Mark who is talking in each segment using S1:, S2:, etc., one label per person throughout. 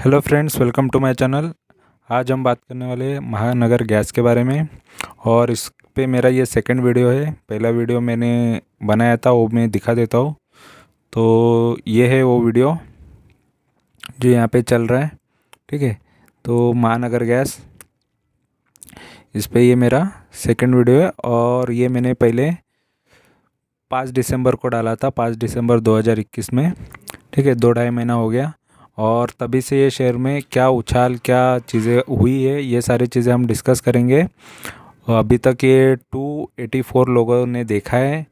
S1: Hello friends, welcome to my channel. आज हम बात करने वाले हैं महानगर गैस के बारे में। और इस पे मेरा ये सेकंड वीडियो है। पहला वीडियो मैंने बनाया था, वो मैं दिखा देता हूँ। तो ये है वो वीडियो जो यहाँ पे चल रहा है। ठीक है, तो महानगर गैस, इस पे ये मेरा सेकंड वीडियो है। और ये मैंने पहले 5 दिसंबर को डाला था, 5 दिसंबर 2021 में। ठीक है, 2-2.5 महीना हो गया। और तभी से ये शेयर में क्या उछाल, क्या चीज़ें हुई है, ये सारी चीज़ें हम डिस्कस करेंगे। अभी तक ये 284 लोगों ने देखा है।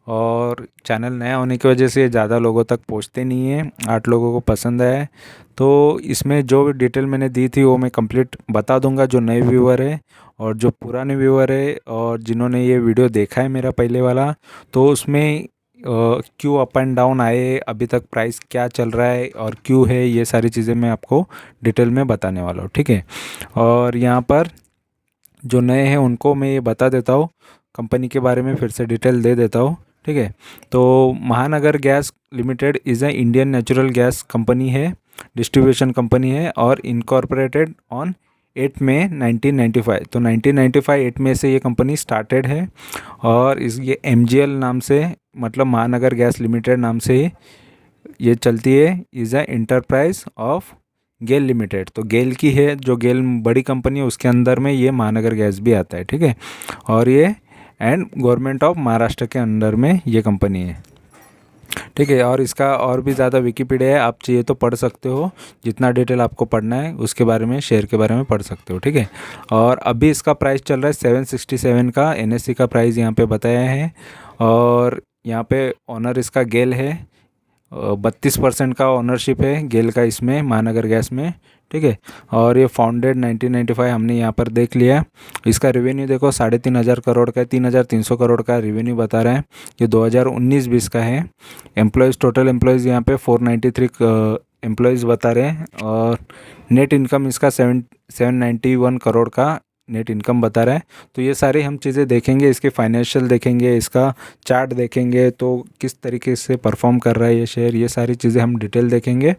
S1: और चैनल नया होने की वजह से ज़्यादा लोगों तक पहुंचते नहीं है। 8 लोगों को पसंद आया है। तो इसमें जो भी डिटेल मैंने दी थी वो मैं कंप्लीट बता दूंगा, जो नए व्यूअर है और जो पुराने व्यूअर है और जिन्होंने ये वीडियो देखा है मेरा पहले वाला। तो उसमें क्यों अप एंड डाउन आए, अभी तक प्राइस क्या चल रहा है और क्यों है, ये सारी चीज़ें मैं आपको डिटेल में बताने वाला हूँ। ठीक है, और यहाँ पर जो नए हैं उनको मैं ये बता देता हूँ, कंपनी के बारे में फिर से डिटेल दे देता हूँ। ठीक है, तो महानगर gas limited is a Indian natural gas company है, डिस्ट्रीब्यूशन कंपनी है और इनकॉर्पोरेटेड ऑन 8 मई 1995। तो 1995 8 मई से ये कंपनी स्टार्टेड है। और इस ये MGL नाम से, मतलब महानगर गैस लिमिटेड नाम से ये चलती है। Is a enterprise of GAIL limited. तो गेल की है, जो गेल बड़ी कंपनी है उसके अंदर में ये महानगर गैस भी आता है। ठीक है, और ये एंड गवर्नमेंट ऑफ महाराष्ट्र के अंडर में ये कंपनी है। ठीक है, और इसका और भी ज़्यादा विकिपीडिया है, आप चाहिए तो पढ़ सकते हो। जितना डिटेल आपको पढ़ना है उसके बारे में, शेयर के बारे में पढ़ सकते हो। ठीक है, और अभी इसका प्राइस चल रहा है 767 का। NSE का प्राइस यहाँ पे बताया है। और यहाँ पे ऑनर इसका गेल है। 32% का ओनरशिप है गेल का इसमें, महानगर गैस में। ठीक है, और ये फाउंडेड 1995 हमने यहाँ पर देख लिया। इसका रेवेन्यू देखो 3,500 करोड़ का है, 3,300 करोड़ का रेवेन्यू बता रहा है। ये 2019-20 का है। एम्प्लॉयज़, टोटल एम्प्लॉयज़ यहाँ पे 493 एम्प्लॉयज़ बता रहे हैं। और नेट इनकम इसका 791 करोड़ का नेट इनकम बता रहा है। तो ये सारी हम चीज़ें देखेंगे, इसके फाइनेंशियल देखेंगे, इसका चार्ट देखेंगे, तो किस तरीके से परफॉर्म कर रहा है ये शेयर, ये सारी चीज़ें हम डिटेल देखेंगे।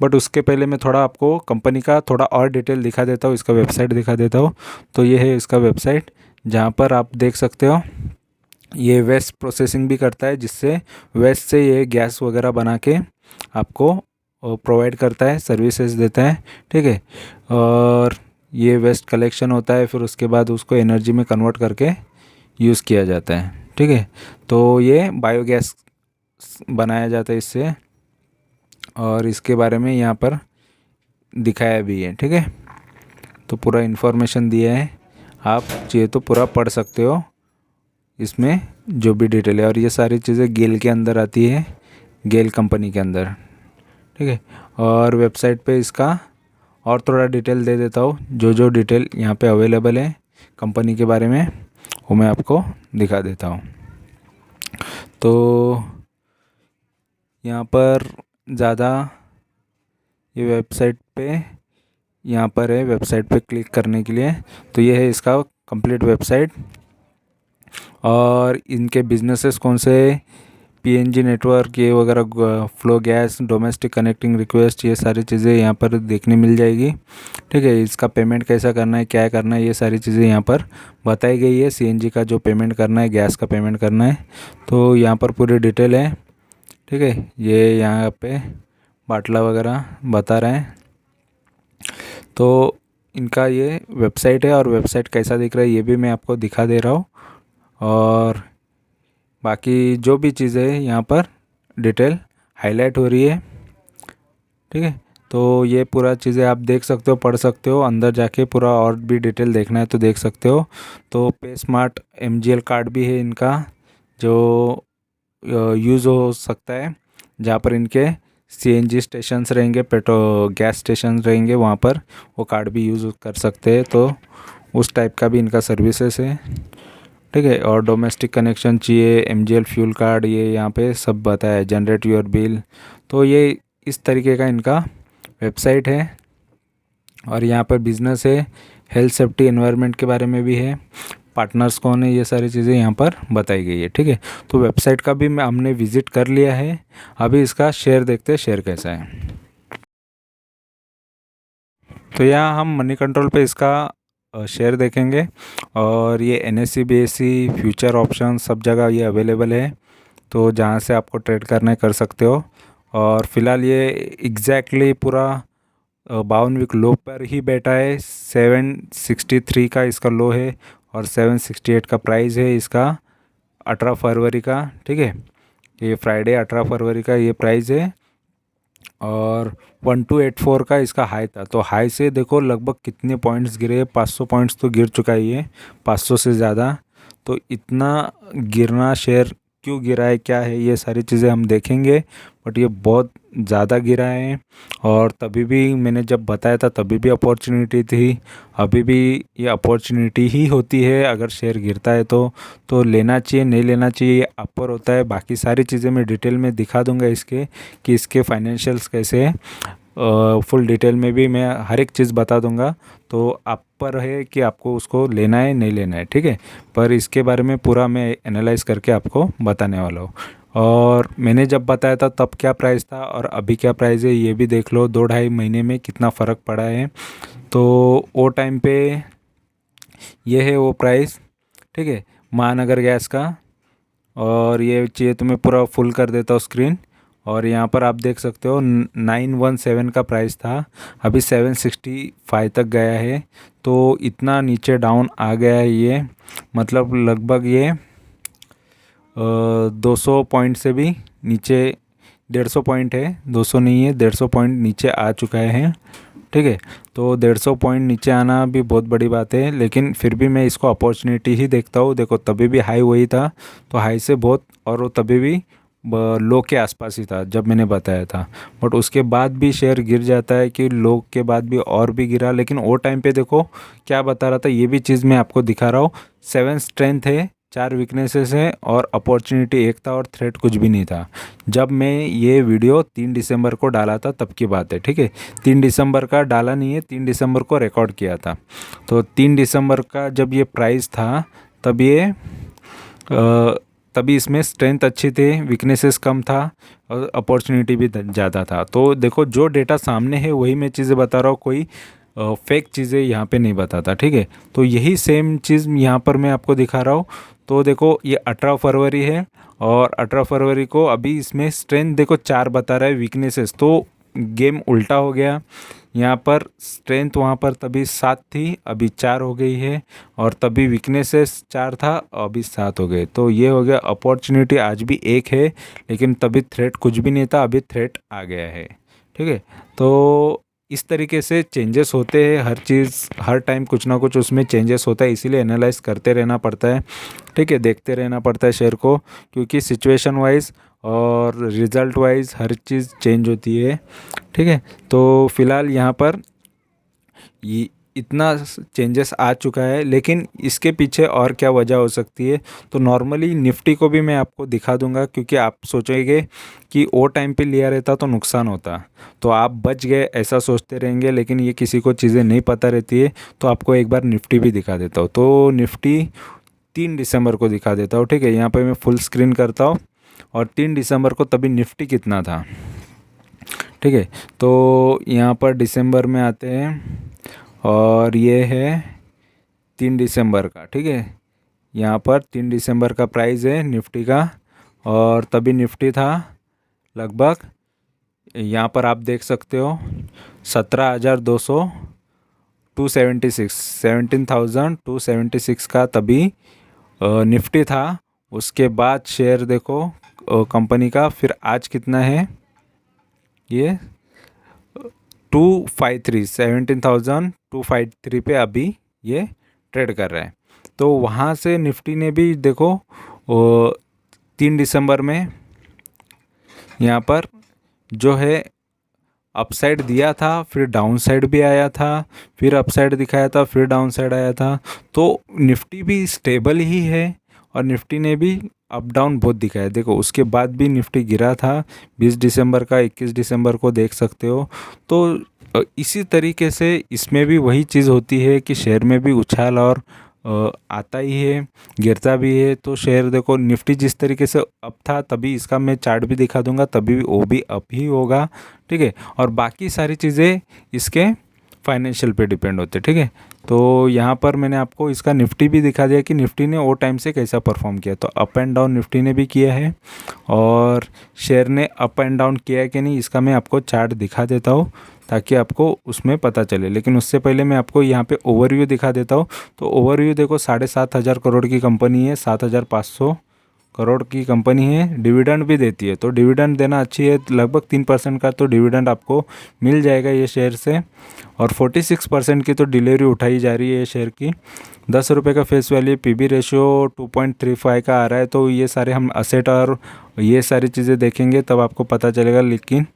S1: बट उसके पहले मैं थोड़ा आपको कंपनी का थोड़ा और डिटेल दिखा देता हूँ, इसका वेबसाइट दिखा देता हूँ। तो ये है इसका वेबसाइट, जहाँ पर आप देख सकते हो ये वेस्ट प्रोसेसिंग भी करता है, जिससे वेस्ट से ये गैस वगैरह बना के आपको प्रोवाइड करता है, सर्विसेज देता है। ठीक है, और ये वेस्ट कलेक्शन होता है, फिर उसके बाद उसको एनर्जी में कन्वर्ट करके यूज़ किया जाता है। ठीक है, तो ये बायोगैस बनाया जाता है इससे। और इसके बारे में यहाँ पर दिखाया भी है। ठीक है, तो पूरा इन्फॉर्मेशन दिया है, आप चाहिए तो पूरा पढ़ सकते हो इसमें जो भी डिटेल है। और ये सारी चीज़ें गेल के अंदर आती है, गेल कंपनी के अंदर। ठीक है, और वेबसाइट पे इसका और थोड़ा डिटेल दे देता हूँ, जो जो डिटेल यहाँ पे अवेलेबल है कंपनी के बारे में वो मैं आपको दिखा देता हूँ। तो यहाँ पर ज़्यादा ये वेबसाइट पे, यहाँ पर है वेबसाइट पे क्लिक करने के लिए। तो ये है इसका कंप्लीट वेबसाइट। और इनके बिजनेसेस कौन से, PNG नेटवर्क ये वगैरह, flow gas, domestic connecting request, ये सारी चीज़ें यहाँ पर देखने मिल जाएगी। ठीक है, इसका पेमेंट कैसा करना है, क्या करना है, ये सारी चीज़ें यहाँ पर बताई गई है। CNG का जो पेमेंट करना है, गैस का पेमेंट करना है, तो यहाँ पर पूरी डिटेल है। ठीक है, ये यहाँ पे बाटला वगैरह बता रहे हैं। तो इनका ये वेबसाइट है, और वेबसाइट कैसा दिख रहा है ये भी मैं आपको दिखा दे रहा हूँ। और बाकी जो भी चीज़ें हैं यहाँ पर डिटेल हाईलाइट हो रही है। ठीक है, तो ये पूरा चीज़ें आप देख सकते हो, पढ़ सकते हो, अंदर जाके पूरा और भी डिटेल देखना है तो देख सकते हो। तो पे स्मार्ट MGL कार्ड भी है इनका, जो यूज़ हो सकता है, जहाँ पर इनके CNG स्टेशंस रहेंगे, गैस स्टेशन रहेंगे, वहाँ पर वो कार्ड भी यूज़ कर सकते हैं। तो उस टाइप का भी इनका सर्विसेज है। ठीक है, और डोमेस्टिक कनेक्शन चाहिए, MGL फ्यूल कार्ड, ये यहाँ पे सब बताया है, जनरेट योर बिल। तो ये इस तरीके का इनका वेबसाइट है। और यहाँ पर बिजनेस है, हेल्थ सेफ्टी एनवायरनमेंट के बारे में भी है, पार्टनर्स कौन है, ये सारी चीज़ें यहाँ पर बताई गई है। ठीक है, तो वेबसाइट का भी हमने विज़िट कर लिया है। अभी इसका शेयर देखते हैं, शेयर कैसा है। तो यहाँ हम मनी कंट्रोल पे इसका शेयर देखेंगे और ये NSE BSE फ्यूचर ऑप्शन सब जगह ये अवेलेबल है, तो जहाँ से आपको ट्रेड करना है कर सकते हो। और फिलहाल ये एग्जैक्टली पूरा 52 वीक लो पर ही बैठा है। 763 का इसका लो है और 768 का प्राइस है इसका 18 फरवरी का। ठीक है, ये फ्राइडे 18 फरवरी का ये प्राइस है और 1284 का इसका हाई था। तो हाई से देखो लगभग कितने पॉइंट्स गिरे, 500 पॉइंट्स तो गिर चुका है ये, 500 से ज़्यादा। तो इतना गिरना शेयर क्यों गिरा है, क्या है, ये सारी चीज़ें हम देखेंगे। बट ये बहुत ज़्यादा गिरा है और तभी भी मैंने जब बताया था तभी भी अपॉर्चुनिटी थी, अभी भी ये अपॉर्चुनिटी ही होती है। अगर शेयर गिरता है तो लेना चाहिए, नहीं लेना चाहिए, ये आप पर होता है। बाकी सारी चीज़ें मैं डिटेल में दिखा दूंगा इसके कि इसके फाइनेंशियल्स कैसे हैं, फुल डिटेल में भी मैं हर एक चीज़ बता दूंगा। तो आप पर है कि आपको उसको लेना है नहीं लेना है, ठीक है। पर इसके बारे में पूरा मैं एनालाइज करके आपको बताने वाला हूँ। और मैंने जब बताया था तब क्या प्राइस था और अभी क्या प्राइस है ये भी देख लो, 2-2.5 महीने में कितना फ़र्क पड़ा है। तो वो टाइम पे ये है वो प्राइस, ठीक है, महानगर गैस का। और ये चाहिए तो मैं पूरा फुल कर देता हूँ स्क्रीन। और यहाँ पर आप देख सकते हो 917 का प्राइस था, अभी 765 तक गया है। तो इतना नीचे डाउन आ गया है ये, मतलब लगभग ये 200 पॉइंट से भी नीचे, 150 पॉइंट है, 200 नहीं है, 150 पॉइंट नीचे आ चुका है। ठीक है, तो 150 पॉइंट नीचे आना भी बहुत बड़ी बात है, लेकिन फिर भी मैं इसको अपॉर्चुनिटी ही देखता हूँ। देखो तभी भी हाई वही था, तो हाई से बहुत, और वो तभी भी लो के आसपास ही था जब मैंने बताया था। बट उसके बाद भी शेयर गिर जाता है कि लो के बाद भी और भी गिरा। लेकिन वो टाइम पे देखो क्या बता रहा था, ये भी चीज़ मैं आपको दिखा रहा हूँ। 7 स्ट्रेंथ है, 4 वीकनेसेस है और अपॉर्चुनिटी एक था और थ्रेट कुछ भी नहीं था। जब मैं ये वीडियो 3 दिसंबर को डाला था तब की बात है, ठीक है। 3 दिसंबर का डाला नहीं है, 3 दिसंबर को रिकॉर्ड किया था। तो 3 दिसंबर का जब ये प्राइस था तब ये तभी इसमें स्ट्रेंथ अच्छी थी, वीकनेसेस कम था और अपॉर्चुनिटी भी ज़्यादा था। तो देखो जो डेटा सामने है वही मैं चीज़ें बता रहा हूँ, कोई फेक चीज़ें यहाँ पे नहीं बताता, ठीक है। तो यही सेम चीज़ यहाँ पर मैं आपको दिखा रहा हूँ। तो देखो ये 18 फरवरी है और 18 फरवरी को अभी इसमें स्ट्रेंथ देखो 4 बता रहा है, वीकनेसेस तो गेम उल्टा हो गया। यहाँ पर स्ट्रेंथ वहाँ पर तभी 7 थी, अभी 4 हो गई है, और तभी वीकनेसेस 4 था, अभी 7 हो गए। तो ये हो गया, अपॉर्चुनिटी आज भी एक है, लेकिन तभी थ्रेट कुछ भी नहीं था, अभी थ्रेट आ गया है, ठीक है। तो इस तरीके से चेंजेस होते हैं, हर चीज़ हर टाइम कुछ ना कुछ उसमें चेंजेस होता है, इसीलिए एनालाइज करते रहना पड़ता है, ठीक है, देखते रहना पड़ता है शेयर को, क्योंकि सिचुएशन वाइज और रिज़ल्ट वाइज हर चीज़ चेंज होती है, ठीक है। तो फिलहाल यहाँ पर ये इतना चेंजेस आ चुका है, लेकिन इसके पीछे और क्या वजह हो सकती है। तो नॉर्मली निफ्टी को भी मैं आपको दिखा दूंगा, क्योंकि आप सोचेंगे कि वो टाइम पे लिया रहता तो नुकसान होता, तो आप बच गए ऐसा सोचते रहेंगे, लेकिन ये किसी को चीज़ें नहीं पता रहती है। तो आपको एक बार निफ्टी भी दिखा देता हूँ। तो निफ्टी 3 दिसंबर को दिखा देता हूँ, ठीक है। यहाँ पर मैं फुल स्क्रीन करता हूँ और 3 दिसंबर को तभी निफ्टी कितना था, ठीक है। तो यहाँ पर दिसंबर में आते हैं और ये है 3 दिसंबर का, ठीक है। यहाँ पर 3 दिसंबर का प्राइस है निफ्टी का, और तभी निफ्टी था लगभग, यहाँ पर आप देख सकते हो 17,200 276 17,276 का तभी निफ्टी था। उसके बाद शेयर देखो कंपनी का, फिर आज कितना है, ये 253 17,253 पे अभी ये ट्रेड कर रहा है। तो वहाँ से निफ्टी ने भी देखो 3 दिसंबर में यहाँ पर जो है अपसाइड दिया था, फिर डाउन साइड भी आया था, फिर अपसाइड दिखाया था, फिर डाउन साइड आया था। तो निफ्टी भी स्टेबल ही है और निफ्टी ने भी अप डाउन बहुत दिखाया। देखो उसके बाद भी निफ्टी गिरा था 20 दिसंबर का, 21 दिसंबर को देख सकते हो। तो इसी तरीके से इसमें भी वही चीज़ होती है कि शेयर में भी उछाल और आता ही है, गिरता भी है। तो शेयर देखो निफ्टी जिस तरीके से अप था, तभी इसका मैं चार्ट भी दिखा दूंगा, तभी वो भी अप ही होगा, ठीक है। और बाकी सारी चीज़ें इसके फाइनेंशियल पे डिपेंड होते हैं, ठीक है। तो यहाँ पर मैंने आपको इसका निफ्टी भी दिखा दिया कि निफ्टी ने वो टाइम से कैसा परफॉर्म किया। तो अप एंड डाउन निफ्टी ने भी किया है और शेयर ने अप एंड डाउन किया है कि नहीं, इसका मैं आपको चार्ट दिखा देता हूँ ताकि आपको उसमें पता चले। लेकिन उससे पहले मैं आपको यहाँ पे ओवरव्यू दिखा देता हूँ। तो ओवरव्यू देखो, 7,500 करोड़ की कंपनी है, 7,500 करोड़ की कंपनी है, डिविडेंड भी देती है। तो डिविडेंड देना अच्छी है, लगभग 3% का तो डिविडेंड आपको मिल जाएगा ये शेयर से। और 46% की तो डिलीवरी उठाई जा रही है ये शेयर की। 10 रुपये का फेस वैल्यू, पीबी रेशियो 2.35 का आ रहा है। तो ये सारे हम असेट और ये सारी चीज़ें देखेंगे तब आपको पता चलेगा, लेकिन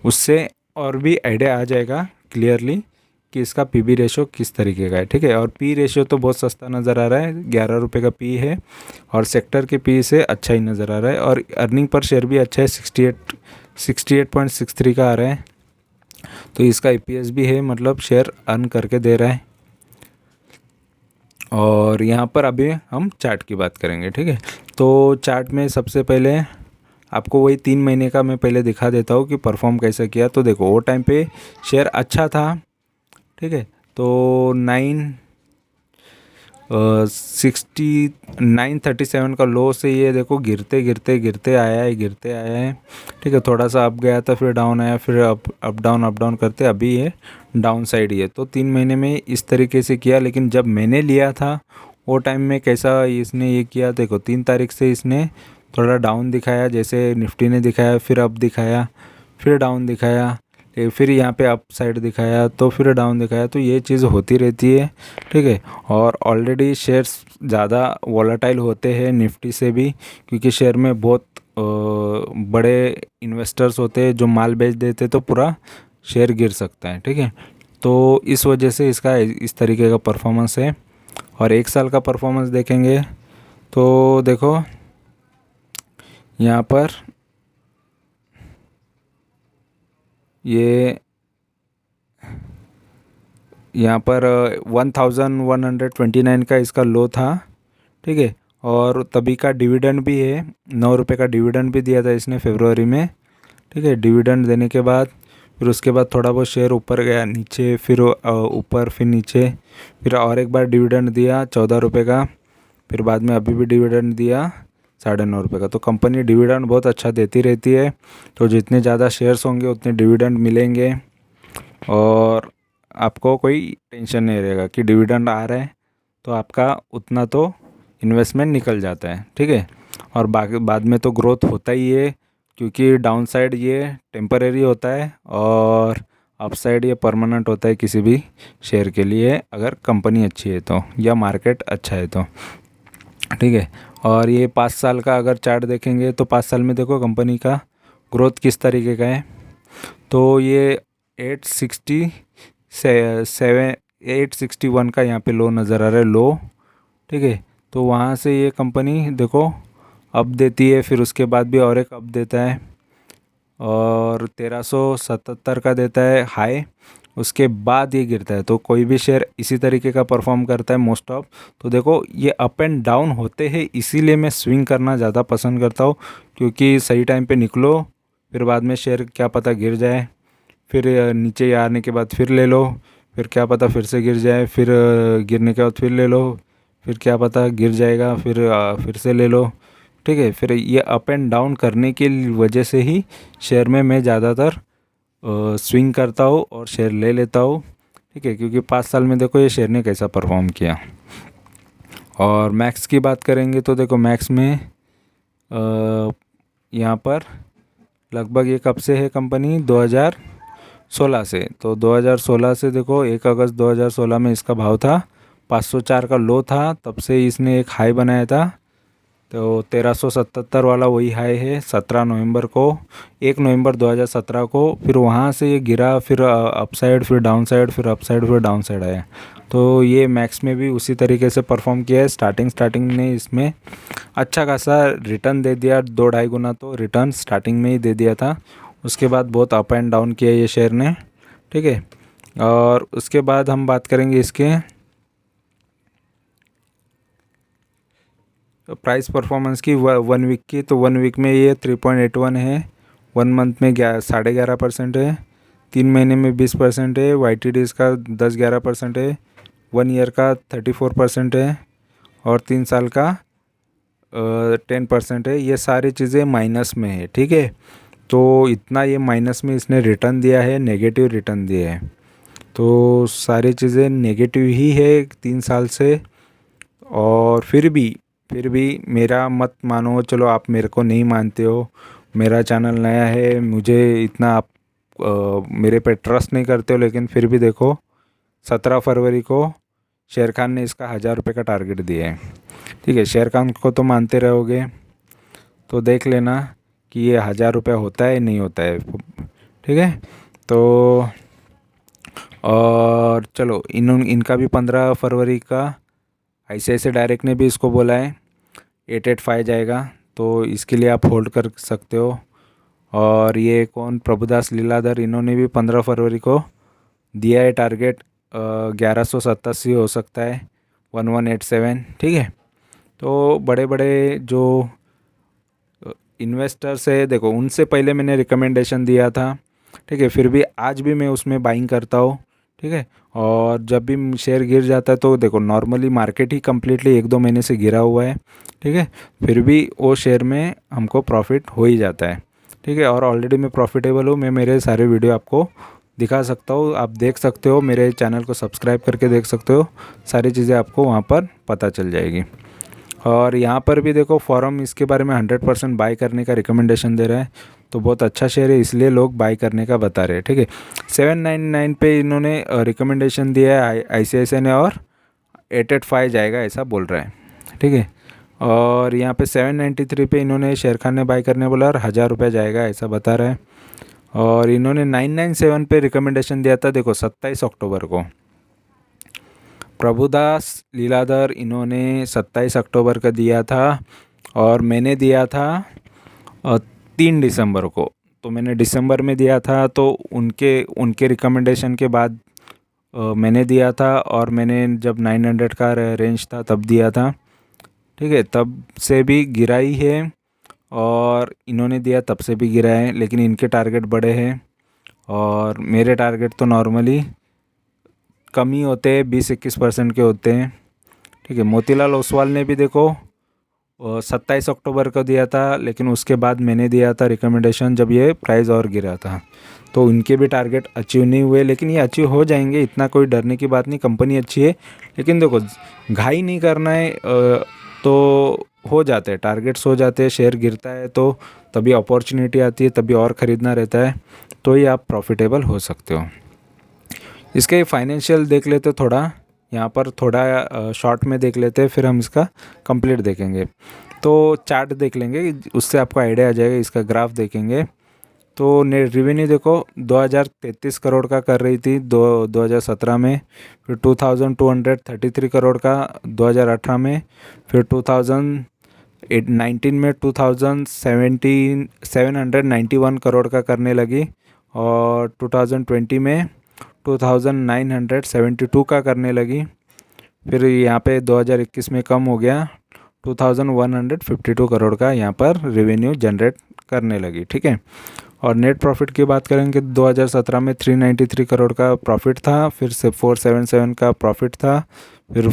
S1: उससे और भी आइडिया आ जाएगा क्लियरली कि इसका पीबी रेशियो किस तरीके का है, ठीक है। और पी रेशियो तो बहुत सस्ता नज़र आ रहा है, 11 रुपये का पी है और सेक्टर के पी से अच्छा ही नज़र आ रहा है। और अर्निंग पर शेयर भी अच्छा है, 68.63 का आ रहा है। तो इसका ईपीएस भी है, मतलब शेयर अर्न करके दे रहा है। और यहाँ पर अभी हम चार्ट की बात करेंगे, ठीक है। तो चार्ट में सबसे पहले आपको वही 3 महीने का मैं पहले दिखा देता हूँ कि परफॉर्म कैसा किया। तो देखो वो टाइम पे शेयर अच्छा था, ठीक है। तो 937 का लो से ये देखो गिरते गिरते गिरते आया है, ठीक है। थोड़ा सा अप गया था, फिर डाउन आया, फिर अप डाउन करते अभी ये डाउन साइड ही है। तो 3 महीने में इस तरीके से किया। लेकिन जब मैंने लिया था वो टाइम में कैसा इसने ये किया, देखो 3 तारीख से इसने थोड़ा डाउन दिखाया, जैसे निफ्टी ने दिखाया, फिर अप दिखाया, फिर डाउन दिखाया, फिर यहाँ पे अप साइड दिखाया, तो फिर डाउन दिखाया। तो ये चीज़ होती रहती है, ठीक है। और ऑलरेडी शेयर्स ज़्यादा वॉलेटाइल होते हैं निफ्टी से भी, क्योंकि शेयर में बहुत बड़े इन्वेस्टर्स होते हैं जो माल बेच देते तो पूरा शेयर गिर सकता है, ठीक है। तो इस वजह से इसका इस तरीके का परफॉर्मेंस है। और 1 साल का परफॉर्मेंस देखेंगे तो देखो यहाँ पर यहाँ पर 1129 का इसका लो था, ठीक है। और तभी का डिविडेंड भी है, 9 रुपये का डिविडेंड भी दिया था इसने फरवरी में, ठीक है। डिविडेंड देने के बाद फिर उसके बाद थोड़ा बहुत शेयर ऊपर गया, नीचे, फिर ऊपर, फिर नीचे, फिर और एक बार डिविडेंड दिया 14 रुपये का, फिर बाद में अभी भी डिविडेंड दिया 9.5 रुपये का। तो कंपनी डिविडेंड बहुत अच्छा देती रहती है। तो जितने ज़्यादा शेयर्स होंगे उतने डिविडेंड मिलेंगे और आपको कोई टेंशन नहीं रहेगा कि डिविडेंड आ रहा है, तो आपका उतना तो इन्वेस्टमेंट निकल जाता है, ठीक है। और बाकी बाद में तो ग्रोथ होता ही है, क्योंकि डाउन साइड ये टेम्परेरी होता है और अप साइड ये परमानेंट होता है किसी भी शेयर के लिए, अगर कंपनी अच्छी है तो या मार्केट अच्छा है तो, ठीक है। और ये 5 साल का अगर चार्ट देखेंगे तो 5 साल में देखो कंपनी का ग्रोथ किस तरीके का है। तो ये 861 का यहाँ पे लो नज़र आ रहा है, लो, ठीक है। तो वहाँ से ये कंपनी देखो अप देती है, फिर उसके बाद भी और एक अप देता है और 1377 का देता है हाई, उसके बाद ये गिरता है। तो कोई भी शेयर इसी तरीके का परफॉर्म करता है मोस्ट ऑफ। तो देखो ये अप एंड डाउन होते हैं, इसीलिए मैं स्विंग करना ज़्यादा पसंद करता हूँ, क्योंकि सही टाइम पे निकलो, फिर बाद में शेयर क्या पता गिर जाए, फिर नीचे आने के बाद फिर ले लो, फिर क्या पता फिर से गिर जाए, फिर गिरने के बाद फिर ले लो, फिर क्या पता गिर जाएगा, फिर से ले लो, ठीक है। फिर ये अप एंड डाउन करने की वजह से ही शेयर में मैं ज़्यादातर स्विंग करता हूँ और शेयर ले लेता हूँ, ठीक है। क्योंकि 5 साल में देखो ये शेयर ने कैसा परफॉर्म किया। और मैक्स की बात करेंगे तो देखो मैक्स में यहाँ पर लगभग ये कब से है कंपनी, 2016 से। तो 2016 से देखो 1 अगस्त 2016 में इसका भाव था 504 का लो था, तब से इसने एक हाई बनाया था। तो 1377 वाला वही हाई है 17 नवंबर को, 1 नवंबर 2017 को। फिर वहाँ से ये गिरा, फिर अपसाइड, फिर डाउन साइड, फिर अपसाइड, फिर डाउन साइड आया। तो ये मैक्स में भी उसी तरीके से परफॉर्म किया है। स्टार्टिंग ने इसमें अच्छा खासा रिटर्न दे दिया, 2-2.5 गुना तो रिटर्न स्टार्टिंग में ही दे दिया था। उसके बाद बहुत अप एंड डाउन किया ये शेयर ने, ठीक है। और उसके बाद हम बात करेंगे इसके प्राइस परफॉर्मेंस की 1 वीक की। तो 1 वीक में ये 3.81 है, 1 मंथ में 11.5% है, 3 महीने में 20% है, YTD का 10-11% है, 1 ईयर का 34% है और 3 साल का 10% है। ये सारी चीज़ें माइनस में है, ठीक है। तो इतना ये माइनस में इसने रिटर्न दिया है, नेगेटिव रिटर्न दिया है, तो सारी चीज़ें नेगेटिव ही है 3 साल से। और फिर भी मेरा मत मानो, चलो आप मेरे को नहीं मानते हो, मेरा चैनल नया है, मुझे इतना आप मेरे पे ट्रस्ट नहीं करते हो, लेकिन फिर भी देखो 17 फरवरी को शेर खान ने इसका 1000 रुपये का टारगेट दिया है, ठीक है। शेर खान को तो मानते रहोगे तो देख लेना कि ये 1000 रुपये होता है नहीं होता है, ठीक है। तो और चलो इनका भी 15 फरवरी का ICICI डायरेक्ट ने भी इसको बोला है 885 जाएगा, तो इसके लिए आप होल्ड कर सकते हो। और ये कौन, प्रभुदास लीलाधर, इन्होंने भी 15 फरवरी को दिया है टारगेट 1187 हो सकता है, 1187, ठीक है। तो बड़े बड़े जो इन्वेस्टर्स है देखो, उनसे पहले मैंने रिकमेंडेशन दिया था, ठीक है, फिर भी आज भी मैं उसमें बाइंग करता हूँ, ठीक है। और जब भी शेयर गिर जाता है तो देखो नॉर्मली मार्केट ही कम्प्लीटली 1-2 महीने से गिरा हुआ है, ठीक है, फिर भी वो शेयर में हमको प्रॉफिट हो ही जाता है, ठीक है। और ऑलरेडी मैं प्रॉफिटेबल हूँ, मैं मेरे सारे वीडियो आपको दिखा सकता हूँ, आप देख सकते हो, मेरे चैनल को सब्सक्राइब करके देख सकते हो, सारी चीज़ें आपको वहाँ पर पता चल जाएगी। और यहाँ पर भी देखो फॉरम इसके बारे में 100% बाय करने का रिकमेंडेशन दे रहा है, तो बहुत अच्छा शेयर है, इसलिए लोग बाय करने का बता रहे हैं, ठीक है। 799 पे इन्होंने रिकमेंडेशन दिया है ICICI ने, और 885 जाएगा ऐसा बोल रहा है, ठीक है। और यहाँ पे 793 पे इन्होंने शेर खान ने बाय करने बोला और 1000 रुपये जाएगा ऐसा बता रहा है। और इन्होंने 997 पे रिकमेंडेशन दिया था, देखो 27 अक्टूबर को। प्रभुदास लीलाधर इन्होंने 27 अक्टूबर का दिया था और मैंने दिया था 3 दिसंबर को। तो मैंने दिसंबर में दिया था, तो उनके रिकमेंडेशन के बाद मैंने दिया था, और मैंने जब 900 का रेंज था तब दिया था, ठीक है। तब से भी गिरा ही है, और इन्होंने दिया तब से भी गिरा है, लेकिन इनके टारगेट बड़े हैं और मेरे टारगेट तो नॉर्मली कम ही होते हैं, 20-21% के होते हैं, ठीक है। मोतीलाल ओसवाल ने भी देखो 27 अक्टूबर को दिया था, लेकिन उसके बाद मैंने दिया था रिकमेंडेशन जब ये प्राइस और गिरा था, तो इनके भी टारगेट अचीव नहीं हुए, लेकिन ये अचीव हो जाएंगे, इतना कोई डरने की बात नहीं, कंपनी अच्छी है। लेकिन देखो घाई नहीं करना है, तो हो जाते हैं टारगेट्स, हो जाते हैं, शेयर गिरता है तो तभी अपॉर्चुनिटी आती है, तभी और ख़रीदना रहता है, तो ही आप प्रॉफिटेबल हो सकते हो। इसके फाइनेंशियल देख लेते थोड़ा, यहाँ पर थोड़ा शॉर्ट में देख लेते हैं, फिर हम इसका कंप्लीट देखेंगे। तो चार्ट देख लेंगे, उससे आपको आइडिया आ जाएगा, इसका ग्राफ देखेंगे। तो नेट रेवेन्यू देखो 2033 करोड़ का कर रही थी 2017 में, फिर 2233 करोड़ का 2018 में, फिर 2019 में 791 करोड़ का करने लगी, और 2020 में 2972 का करने लगी, फिर यहाँ पे 2021 में कम हो गया, 2152 करोड़ का यहाँ पर रेवेन्यू जनरेट करने लगी, ठीक है। और नेट प्रॉफिट की बात करेंगे 2017 में 393 करोड़ का प्रॉफिट था, फिर से 477 का प्रॉफिट था, फिर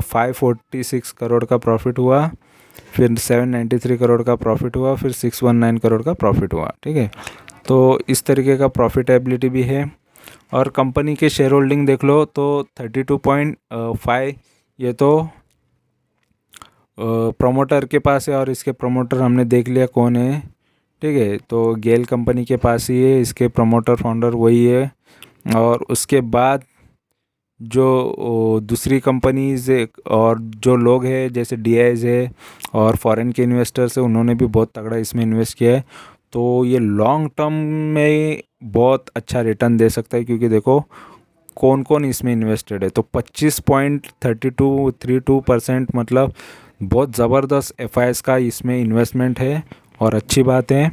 S1: 546 करोड़ का प्रॉफिट हुआ, फिर 793 करोड़ का प्रॉफिट हुआ, फिर 619 करोड़ का प्रॉफिट हुआ, ठीक है। तो इस तरीके का प्रॉफिटेबिलिटी भी है। और कंपनी के शेयर होल्डिंग देख लो तो 32.5 ये तो प्रमोटर के पास है, और इसके प्रमोटर हमने देख लिया कौन है, ठीक है। तो गेल कंपनी के पास ही है, इसके प्रमोटर फाउंडर वही है। और उसके बाद जो दूसरी कंपनीज और जो लोग हैं जैसे DIs है और फॉरेन के इन्वेस्टर्स है, उन्होंने भी बहुत तगड़ा इसमें इन्वेस्ट किया है, तो ये लॉन्ग टर्म में बहुत अच्छा रिटर्न दे सकता है, क्योंकि देखो कौन कौन इसमें इन्वेस्टेड है। तो 25.32% मतलब बहुत ज़बरदस्त FIs का इसमें इन्वेस्टमेंट है, और अच्छी बात है,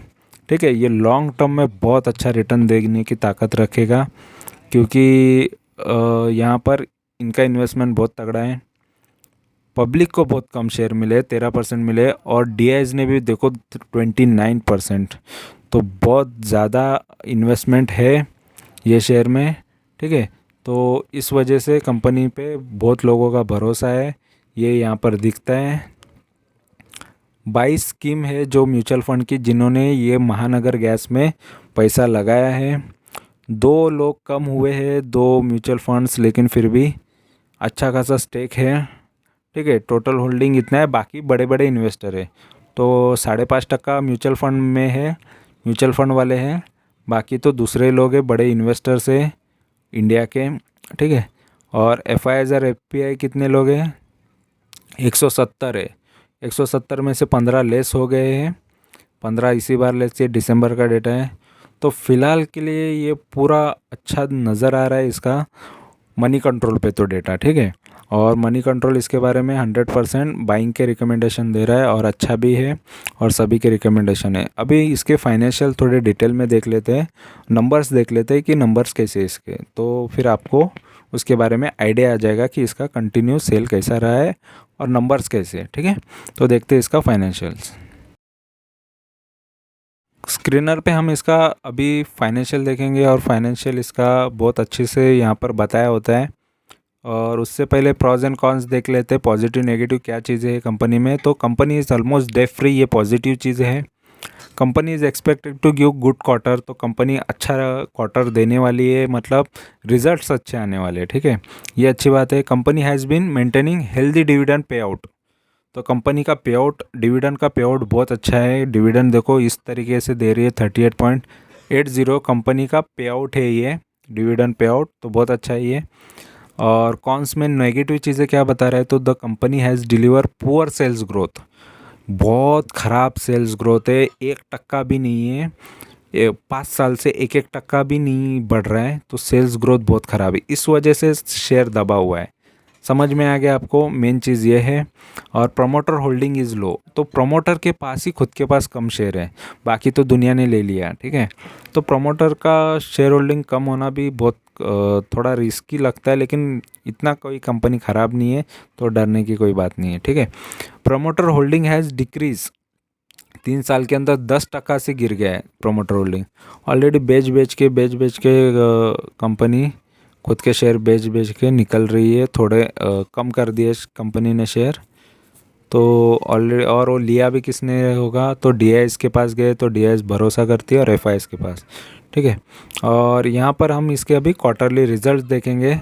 S1: ठीक है। ये लॉन्ग टर्म में बहुत अच्छा रिटर्न देने की ताकत रखेगा, क्योंकि यहाँ पर इनका इन्वेस्टमेंट बहुत तगड़ा है। पब्लिक को बहुत कम शेयर मिले, 13% मिले, और DIs ने भी देखो 29%, तो बहुत ज़्यादा इन्वेस्टमेंट है ये शेयर में, ठीक है। तो इस वजह से कंपनी पे बहुत लोगों का भरोसा है, ये यहाँ पर दिखता है। 22 स्कीम है जो म्यूचुअल फंड की, जिन्होंने ये महानगर गैस में पैसा लगाया है। 2 लोग कम हुए हैं, 2 म्यूचुअल फंड्स, लेकिन फिर भी अच्छा खासा स्टेक है, ठीक है। टोटल होल्डिंग इतना है, बाकी बड़े बड़े इन्वेस्टर है। तो 5.5% म्यूचुअल फंड में है, म्यूचुअल फंड वाले हैं, बाकी तो दूसरे लोग हैं, बड़े इन्वेस्टर्स है इंडिया के, ठीक है। और FIs और FPI कितने लोग हैं? 170 है। 170 में से 15 लेस हो गए हैं, 15 इसी बार लेस, ये दिसंबर का डेटा है। तो फिलहाल के लिए ये पूरा अच्छा नज़र आ रहा है इसका मनी कंट्रोल पे तो डेटा, ठीक है। और मनी कंट्रोल इसके बारे में 100% बाइंग के रिकमेंडेशन दे रहा है, और अच्छा भी है, और सभी के रिकमेंडेशन है। अभी इसके फाइनेंशियल थोड़े डिटेल में देख लेते हैं, नंबर्स देख लेते हैं कि नंबर्स कैसे हैं इसके, तो फिर आपको उसके बारे में आइडिया आ जाएगा कि इसका कंटिन्यू सेल कैसा रहा है और नंबर्स कैसे हैं, ठीक है। तो देखते हैं इसका फाइनेंशियल्स। स्क्रीनर पे हम इसका अभी फाइनेंशियल देखेंगे, और फाइनेंशियल इसका बहुत अच्छे से यहाँ पर बताया होता है। और उससे पहले प्रॉज एंड कॉन्स देख लेते हैं, पॉजिटिव नेगेटिव क्या चीज़ें हैं कंपनी में। तो company is almost debt free, ये पॉजिटिव चीज़ें हैं। Company is expected to give good quarter, तो कंपनी अच्छा क्वार्टर देने वाली है, मतलब रिजल्ट्स अच्छे आने वाले हैं, ठीक है, ये अच्छी बात है। Company has been maintaining healthy dividend pay out, तो कंपनी का पे आउट, डिविडेंड का पे आउट बहुत अच्छा है। डिविडेंड देखो इस तरीके से दे रही है, 38.80 कंपनी का पे आउट है ये, डिविडेंड पे आउट, तो बहुत अच्छा है ये। और कॉन्स में नेगेटिव चीज़ें क्या बता रहा है, तो the company has deliver poor sales growth, बहुत ख़राब सेल्स ग्रोथ है, 1% भी नहीं है, 5 साल से 1% भी नहीं बढ़ रहा है, तो सेल्स ग्रोथ बहुत ख़राब है, इस वजह से शेयर दबा हुआ है। समझ में आ गया आपको, मेन चीज़ ये है। और प्रमोटर होल्डिंग इज़ लो, तो प्रमोटर के पास ही खुद के पास कम शेयर है, बाकी तो दुनिया ने ले लिया, ठीक है। तो प्रमोटर का शेयर होल्डिंग कम होना भी बहुत थोड़ा रिस्की लगता है, लेकिन इतना कोई कंपनी ख़राब नहीं है, तो डरने की कोई बात नहीं है, ठीक है। प्रमोटर होल्डिंग हैज़ डिक्रीज, 3 साल के अंदर 10% से गिर गया है प्रमोटर होल्डिंग। ऑलरेडी बेच बेच के कंपनी खुद के शेयर बेच के निकल रही है, थोड़े कम कर दिए कंपनी ने शेयर, तो ऑलरेडी। और वो लिया भी किसने होगा, तो DIS के पास गए, तो DIS भरोसा करती है, और FIs के पास, ठीक है। और यहाँ पर हम इसके अभी क्वार्टरली रिजल्ट देखेंगे,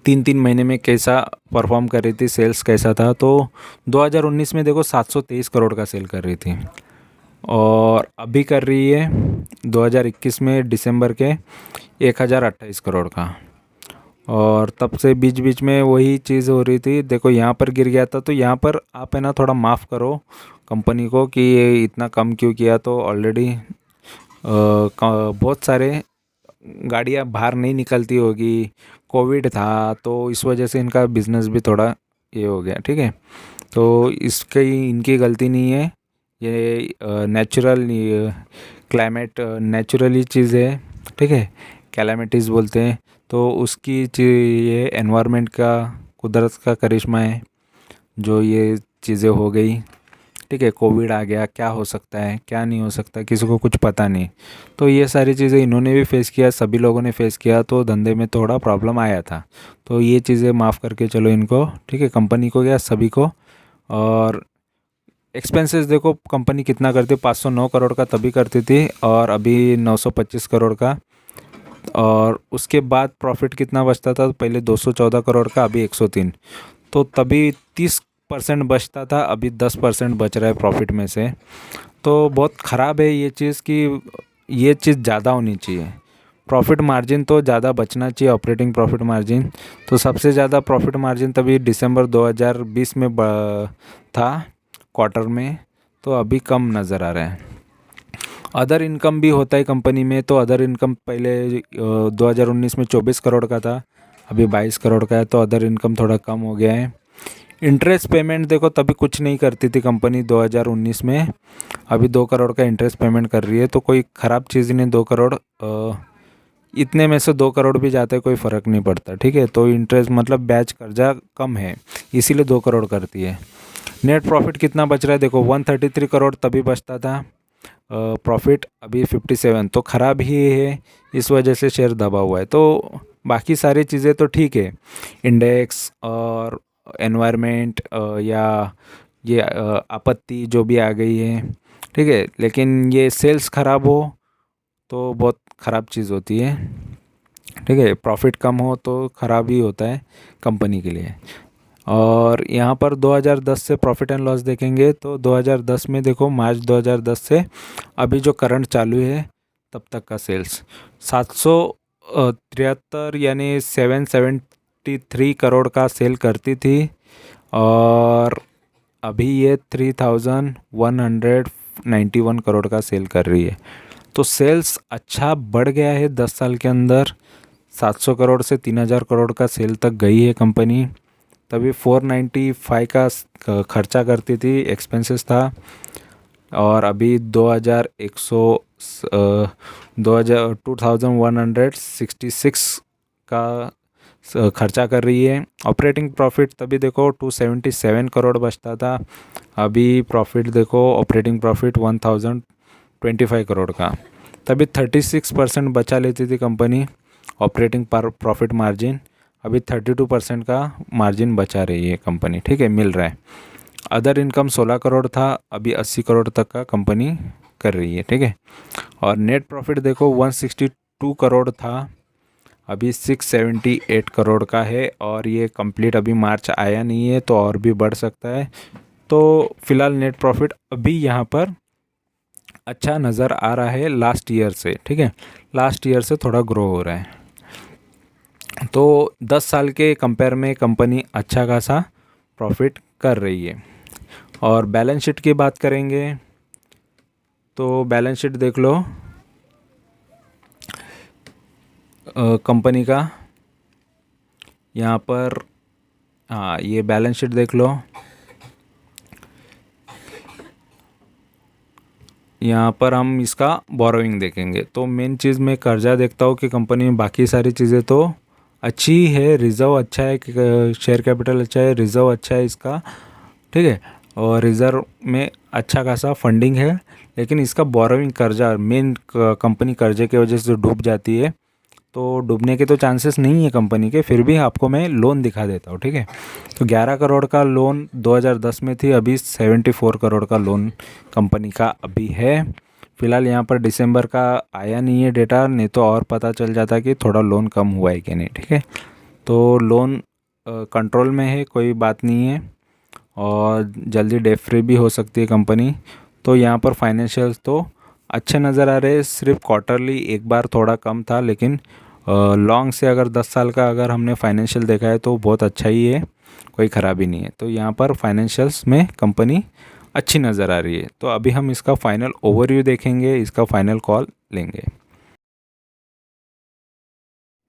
S1: 3 महीने में कैसा परफॉर्म कर रही थी, सेल्स कैसा था। तो 2019 में देखो 723 करोड़ का सेल कर रही थी, और अभी कर रही है 2021 में दिसंबर के 1028 करोड़ का। और तब से बीच बीच में वही चीज़ हो रही थी, देखो यहाँ पर गिर गया था, तो यहाँ पर आप है ना थोड़ा माफ़ करो कंपनी को कि ये इतना कम क्यों किया। तो ऑलरेडी बहुत सारे गाड़ियाँ बाहर नहीं निकलती होगी, कोविड था, तो इस वजह से इनका बिज़नेस भी थोड़ा ये हो गया, ठीक है। तो इसकी इनकी गलती नहीं है, ये नेचुरल क्लाइमेट, नेचुरली चीज़ है, ठीक है, कैलामिटीज़ बोलते हैं, तो उसकी ये एनवायरनमेंट का, कुदरत का करिश्मा है जो ये चीज़ें हो गई, ठीक है। कोविड आ गया, क्या हो सकता है क्या नहीं हो सकता, किसी को कुछ पता नहीं। तो ये सारी चीज़ें इन्होंने भी फेस किया, सभी लोगों ने फेस किया, तो धंधे में थोड़ा प्रॉब्लम आया था। तो ये चीज़ें माफ़ करके चलो इनको, ठीक है, कंपनी को या सभी को। और एक्सपेंसेस देखो कंपनी कितना करती है, 509 करोड़ का तभी करती थी, और अभी 925 करोड़ का। और उसके बाद प्रॉफिट कितना बचता था, पहले 214 करोड़ का, अभी 103, तो तभी 30% बचता था, अभी 10% बच रहा है प्रॉफिट में से। तो बहुत ख़राब है ये चीज़ कि ये चीज़ ज़्यादा होनी चाहिए, प्रॉफिट मार्जिन तो ज़्यादा बचना चाहिए, ऑपरेटिंग प्रॉफिट मार्जिन। तो सबसे ज़्यादा प्रॉफिट मार्जिन तभी दिसंबर 2020 में था क्वार्टर में, तो अभी कम नज़र आ रहा है। अदर इनकम भी होता है कंपनी में, तो अदर इनकम पहले 2019 में 24 करोड़ का था, अभी 22 करोड़ का है, तो अदर इनकम थोड़ा कम हो गया है। इंटरेस्ट पेमेंट देखो तभी कुछ नहीं करती थी कंपनी 2019 में, अभी 2 करोड़ का इंटरेस्ट पेमेंट कर रही है, तो कोई ख़राब चीज़ नहीं। 2 करोड़ इतने में से 2 करोड़ भी जाते कोई फ़र्क नहीं पड़ता, ठीक है। तो इंटरेस्ट मतलब ब्याज कर्जा कम है, इसीलिए 2 करोड़ करती है। नेट प्रॉफिट कितना बच रहा है देखो, 133 करोड़ तभी बचता था, प्रॉफिट अभी 57, तो ख़राब ही है, इस वजह से शेयर दबा हुआ है। तो बाकी सारी चीज़ें तो ठीक है, इंडेक्स और एनवायरनमेंट या ये आपत्ति जो भी आ गई है, ठीक है, लेकिन ये सेल्स ख़राब हो तो बहुत ख़राब चीज़ होती है, ठीक है। प्रॉफिट कम हो तो ख़राब ही होता है कंपनी के लिए। और यहाँ पर 2010 से प्रॉफिट एंड लॉस देखेंगे तो 2010 में देखो, मार्च 2010 से अभी जो करंट चालू है तब तक का सेल्स 773 यानी 773 करोड़ का सेल करती थी, और अभी ये 3191 करोड़ का सेल कर रही है। तो सेल्स अच्छा बढ़ गया है 10 साल के अंदर, 700 करोड़ से 3000 करोड़ का सेल तक गई है कंपनी। तभी 495 का खर्चा करती थी, एक्सपेंसेस था, और अभी 2166 का खर्चा कर रही है। ऑपरेटिंग प्रॉफिट तभी देखो 277 करोड़ बचता था, अभी प्रॉफिट देखो ऑपरेटिंग प्रॉफिट 1025 करोड़ का। तभी 36% बचा लेती थी कंपनी ऑपरेटिंग प्रॉफिट मार्जिन, अभी 32% का मार्जिन बचा रही है कंपनी, ठीक है, मिल रहा है। अदर इनकम 16 करोड़ था, अभी 80 करोड़ तक का कंपनी कर रही है, ठीक है। और नेट प्रॉफिट देखो 162 करोड़ था, अभी 678 करोड़ का है, और ये कंप्लीट अभी मार्च आया नहीं है तो और भी बढ़ सकता है। तो फिलहाल नेट प्रॉफिट अभी यहाँ पर अच्छा नज़र आ रहा है लास्ट ईयर से, ठीक है, लास्ट ईयर से थोड़ा ग्रो हो रहा है। तो 10 साल के कंपेयर में कंपनी अच्छा खासा प्रॉफिट कर रही है। और बैलेंस शीट की बात करेंगे तो बैलेंस शीट देख लो कंपनी का, यहाँ पर, हाँ, ये बैलेंस शीट देख लो, यहाँ पर हम इसका बोरोइंग देखेंगे तो मेन चीज़ मैं कर्जा देखता हूँ कि कंपनी में बाकी सारी चीज़ें तो अच्छी है, रिज़र्व अच्छा है, शेयर कैपिटल अच्छा है, रिज़र्व अच्छा है इसका, ठीक है, और रिज़र्व में अच्छा खासा फंडिंग है, लेकिन इसका बोरोइंग कर्जा मेन कंपनी कर्जे की वजह से डूब जाती है, तो डूबने के तो चांसेस नहीं है कंपनी के, फिर भी आपको मैं लोन दिखा देता हूँ, ठीक है। तो 11 करोड़ का लोन 2010 में थी, अभी 74 करोड़ का लोन कंपनी का अभी है। फ़िलहाल यहाँ पर दिसंबर का आया नहीं है डेटा, नहीं तो और पता चल जाता कि थोड़ा लोन कम हुआ है कि नहीं, ठीक है। तो लोन कंट्रोल में है, कोई बात नहीं है, और जल्दी डेट फ्री भी हो सकती है कंपनी। तो यहाँ पर फाइनेंशियल्स तो अच्छे नज़र आ रहे हैं, सिर्फ क्वार्टरली एक बार थोड़ा कम था, लेकिन लॉन्ग से अगर 10 साल का अगर हमने फाइनेंशियल देखा है तो बहुत अच्छा ही है, कोई ख़राबी नहीं है। तो यहाँ पर फाइनेंशियल्स में कंपनी अच्छी नज़र आ रही है। तो अभी हम इसका फाइनल ओवरव्यू देखेंगे, इसका फाइनल कॉल लेंगे।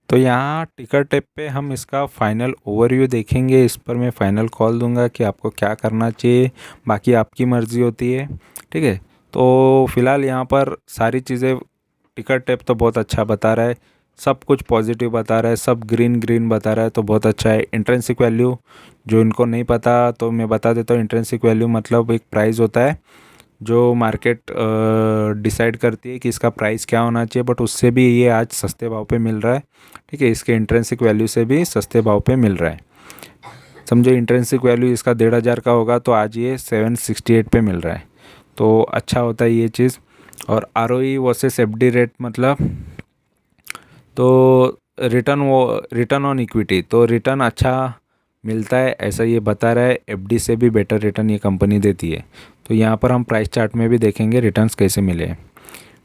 S1: तो यहाँ टिकर टेप पे हम इसका फाइनल ओवरव्यू देखेंगे, इस पर मैं फाइनल कॉल दूंगा कि आपको क्या करना चाहिए, बाकी आपकी मर्ज़ी होती है, ठीक है। तो फिलहाल यहाँ पर सारी चीज़ें टिकर टेप तो बहुत अच्छा बता रहा है, सब कुछ पॉजिटिव बता रहा है, सब ग्रीन ग्रीन बता रहा है, तो बहुत अच्छा है। इंट्रिंसिक वैल्यू जो इनको नहीं पता तो मैं बता देता हूँ, इंट्रिंसिक वैल्यू मतलब एक प्राइस होता है जो मार्केट डिसाइड करती है कि इसका प्राइस क्या होना चाहिए, बट उससे भी ये आज सस्ते भाव पे मिल रहा है, ठीक है, इसके इंट्रिंसिक वैल्यू से भी सस्ते भाव पे मिल रहा है। समझो इंट्रिंसिक वैल्यू इसका 1500 का होगा तो आज ये 768 पे मिल रहा है, तो अच्छा होता है ये चीज़। और आरओई वर्सेस एफडी रेट मतलब, तो रिटर्न ऑन इक्विटी, तो रिटर्न अच्छा मिलता है ऐसा ये बता रहा है, एफडी से भी बेटर रिटर्न ये कंपनी देती है। तो यहाँ पर हम प्राइस चार्ट में भी देखेंगे रिटर्न्स कैसे मिले।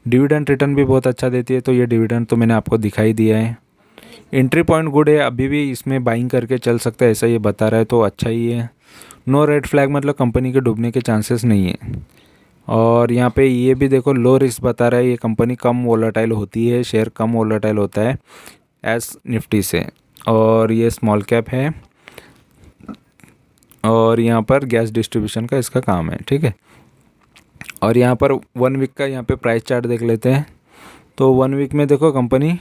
S1: डिविडेंड रिटर्न भी बहुत अच्छा देती है, तो ये डिविडेंड तो मैंने आपको दिखाई दिया है। एंट्री पॉइंट गुड है, अभी भी इसमें बाइंग करके चल सकता है ऐसा ये बता रहा है, तो अच्छा ही है। नो रेड फ्लैग मतलब कंपनी के डूबने के चांसेस नहीं है। और यहाँ पे ये भी देखो लो रिस्क बता रहा है, ये कंपनी कम वोलेटाइल होती है, शेयर कम वोलेटाइल होता है एज निफ्टी से, और ये स्मॉल कैप है, और यहाँ पर गैस डिस्ट्रीब्यूशन का इसका काम है, ठीक है। और यहाँ पर 1 वीक का यहाँ पे प्राइस चार्ट देख लेते हैं। तो 1 वीक में देखो कंपनी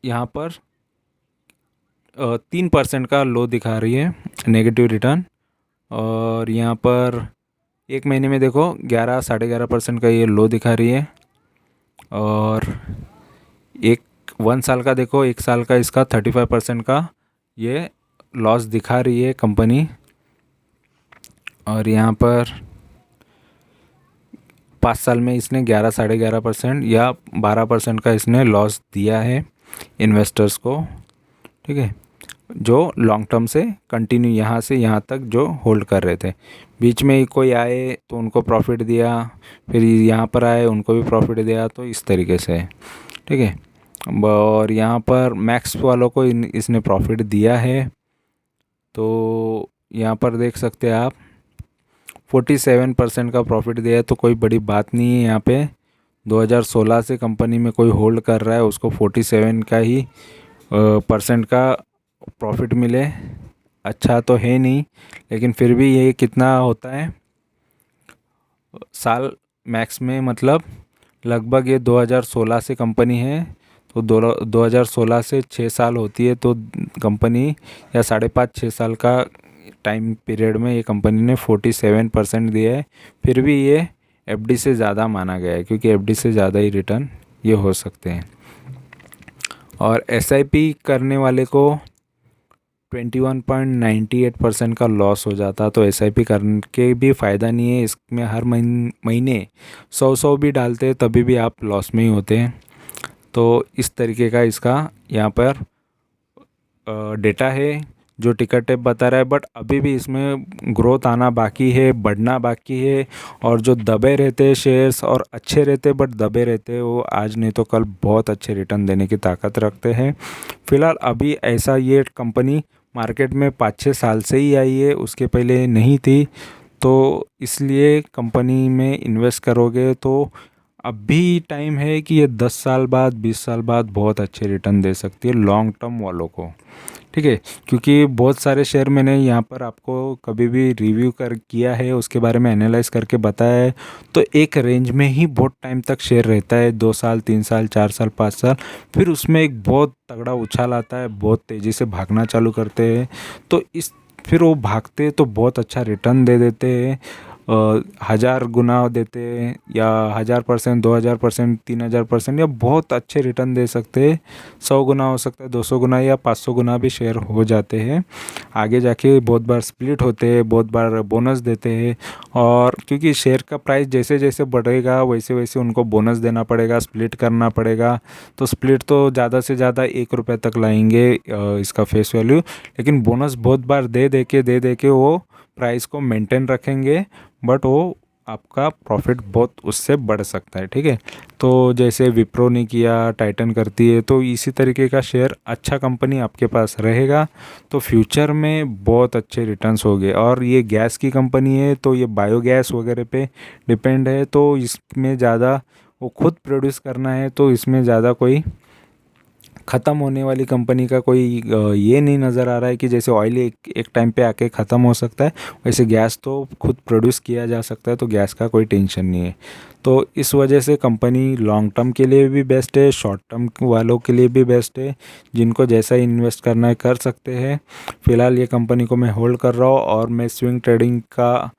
S1: यहाँ पर 3% का लो दिखा रही है नेगेटिव रिटर्न, और यहाँ पर एक महीने में देखो 11 साढ़े 11% का ये लो दिखा रही है। और 1 साल का देखो, 1 साल का इसका 35% का ये लॉस दिखा रही है कंपनी। और यहाँ पर 5 साल में इसने 11 साढ़े 11% या 12% का इसने लॉस दिया है इन्वेस्टर्स को। ठीक है, जो लॉन्ग टर्म से कंटिन्यू यहाँ से यहाँ तक जो होल्ड कर रहे थे। बीच में ही कोई आए तो उनको प्रॉफिट दिया, फिर यहाँ पर आए उनको भी प्रॉफिट दिया, तो इस तरीके से है। ठीक है, और यहाँ पर मैक्स वालों को इसने प्रॉफिट दिया है। तो यहाँ पर देख सकते हैं आप 47% का प्रॉफिट दिया है, तो कोई बड़ी बात नहीं है। यहाँ पे 2016 से कंपनी में कोई होल्ड कर रहा है, उसको 47 का ही % का प्रॉफिट मिले, अच्छा तो है नहीं, लेकिन फिर भी ये कितना होता है साल मैक्स में, मतलब लगभग ये 2016 से कंपनी है, तो 2016 से 6 साल होती है, तो कंपनी या 5.5-6 साल का टाइम पीरियड में ये कंपनी ने 47% दिया है। फिर भी ये एफडी से ज़्यादा माना गया है, क्योंकि एफडी से ज़्यादा ही रिटर्न ये हो सकते हैं। और एसआईपी करने वाले को 21.98% का लॉस हो जाता, तो एसआईपी करके भी फ़ायदा नहीं है। इसमें हर महीने 100 भी डालते हैं तभी भी आप लॉस में ही होते हैं। तो इस तरीके का इसका यहाँ पर डेटा है जो टिकर टेप बता रहा है, बट अभी भी इसमें ग्रोथ आना बाकी है, बढ़ना बाकी है। और जो दबे रहते हैं शेयर्स और अच्छे रहते बट दबे रहते हैं, वो आज नहीं तो कल बहुत अच्छे रिटर्न देने की ताकत रखते हैं। फिलहाल अभी ऐसा ये कंपनी मार्केट में 5-6 साल से ही आई है, उसके पहले नहीं थी। तो इसलिए कंपनी में इन्वेस्ट करोगे तो अभी टाइम है कि ये 10 साल बाद 20 साल बाद बहुत अच्छे रिटर्न दे सकती है लॉन्ग टर्म वालों को। ठीक है, क्योंकि बहुत सारे शेयर मैंने यहाँ पर आपको कभी भी रिव्यू किया है, उसके बारे में एनालाइज करके बताया है। तो एक रेंज में ही बहुत टाइम तक शेयर रहता है, 2 साल 3 साल 4 साल 5 साल, फिर उसमें एक बहुत तगड़ा उछाल आता है, बहुत तेज़ी से भागना चालू करते हैं। तो फिर वो भागते तो बहुत अच्छा रिटर्न दे देते हैं, 1000 गुना देते हैं, या 1000%, 2000%, 3000% या बहुत अच्छे रिटर्न दे सकते हैं। 100 गुना हो सकता है, 200 गुना या 500 गुना भी शेयर हो जाते हैं। आगे जाके बहुत बार स्प्लिट होते हैं, बहुत बार बोनस देते हैं। और क्योंकि शेयर का प्राइस जैसे जैसे बढ़ेगा वैसे वैसे उनको बोनस देना पड़ेगा, स्प्लिट करना पड़ेगा। तो स्प्लिट तो ज़्यादा से ज़्यादा 1 रुपये तक लाएंगे इसका फेस वैल्यू, लेकिन बोनस बहुत बार दे दे के वो प्राइस को मेंटेन रखेंगे, बट वो आपका प्रॉफिट बहुत उससे बढ़ सकता है। ठीक है, तो जैसे विप्रो ने किया, टाइटन करती है, तो इसी तरीके का शेयर अच्छा कंपनी आपके पास रहेगा तो फ्यूचर में बहुत अच्छे रिटर्न्स होंगे। और ये गैस की कंपनी है, तो ये बायोगैस वगैरह पे डिपेंड है, तो इसमें ज़्यादा वो खुद प्रोड्यूस करना है, तो इसमें ज़्यादा कोई ख़त्म होने वाली कंपनी का कोई ये नहीं नज़र आ रहा है कि जैसे ऑयल एक टाइम पे आके ख़त्म हो सकता है, वैसे गैस तो खुद प्रोड्यूस किया जा सकता है, तो गैस का कोई टेंशन नहीं है। तो इस वजह से कंपनी लॉन्ग टर्म के लिए भी बेस्ट है, शॉर्ट टर्म वालों के लिए भी बेस्ट है, जिनको जैसा इन्वेस्ट करना है कर सकते हैं। फ़िलहाल ये कंपनी को मैं होल्ड कर रहा हूँ, और मैं स्विंग ट्रेडिंग का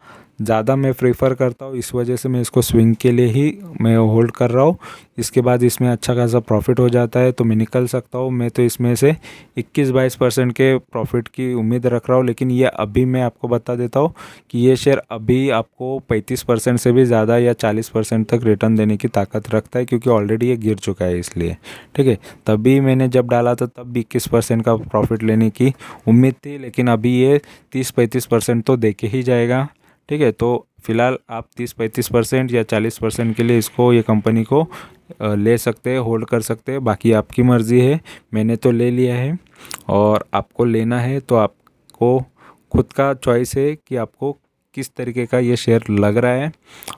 S1: ज़्यादा मैं प्रेफर करता हूँ, इस वजह से मैं इसको स्विंग के लिए ही मैं होल्ड कर रहा हूँ। इसके बाद इसमें अच्छा खासा प्रॉफिट हो जाता है तो मैं निकल सकता हूँ। मैं तो इसमें से 21-22% के प्रॉफिट की उम्मीद रख रहा हूँ, लेकिन ये अभी मैं आपको बता देता हूँ कि ये शेयर अभी आपको 35% से भी ज़्यादा या 40% तक रिटर्न देने की ताकत रखता है, क्योंकि ऑलरेडी ये गिर चुका है इसलिए। ठीक है, तभी मैंने जब डाला था तब भी 21% का प्रॉफिट लेने की उम्मीद थी, लेकिन अभी ये 30-35% तो दे के ही जाएगा। ठीक है, तो फिलहाल आप 30-35% या 40% के लिए इसको, ये कंपनी को ले सकते हैं, होल्ड कर सकते हैं, बाकी आपकी मर्ज़ी है। मैंने तो ले लिया है, और आपको लेना है तो आपको खुद का चॉइस है कि आपको किस तरीके का ये शेयर लग रहा है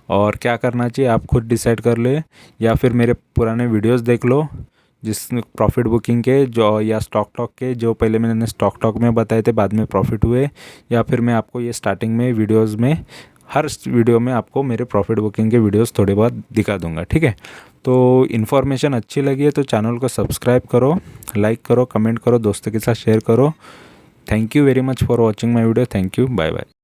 S1: और क्या करना चाहिए, आप खुद डिसाइड कर ले। या फिर मेरे पुराने वीडियोस देख लो, जिस प्रॉफिट बुकिंग के जो, या स्टॉक टॉक के, जो पहले मैंने स्टॉक टॉक में बताए थे, बाद में प्रॉफिट हुए, या फिर मैं आपको ये स्टार्टिंग में वीडियोस में, हर वीडियो में आपको मेरे प्रॉफिट बुकिंग के वीडियोस थोड़े बहुत दिखा दूंगा। ठीक है, तो इन्फॉर्मेशन अच्छी लगी है तो चैनल को सब्सक्राइब करो, लाइक करो, कमेंट करो, दोस्तों के साथ शेयर करो। Thank you very much for watching my video. Thank you, bye bye.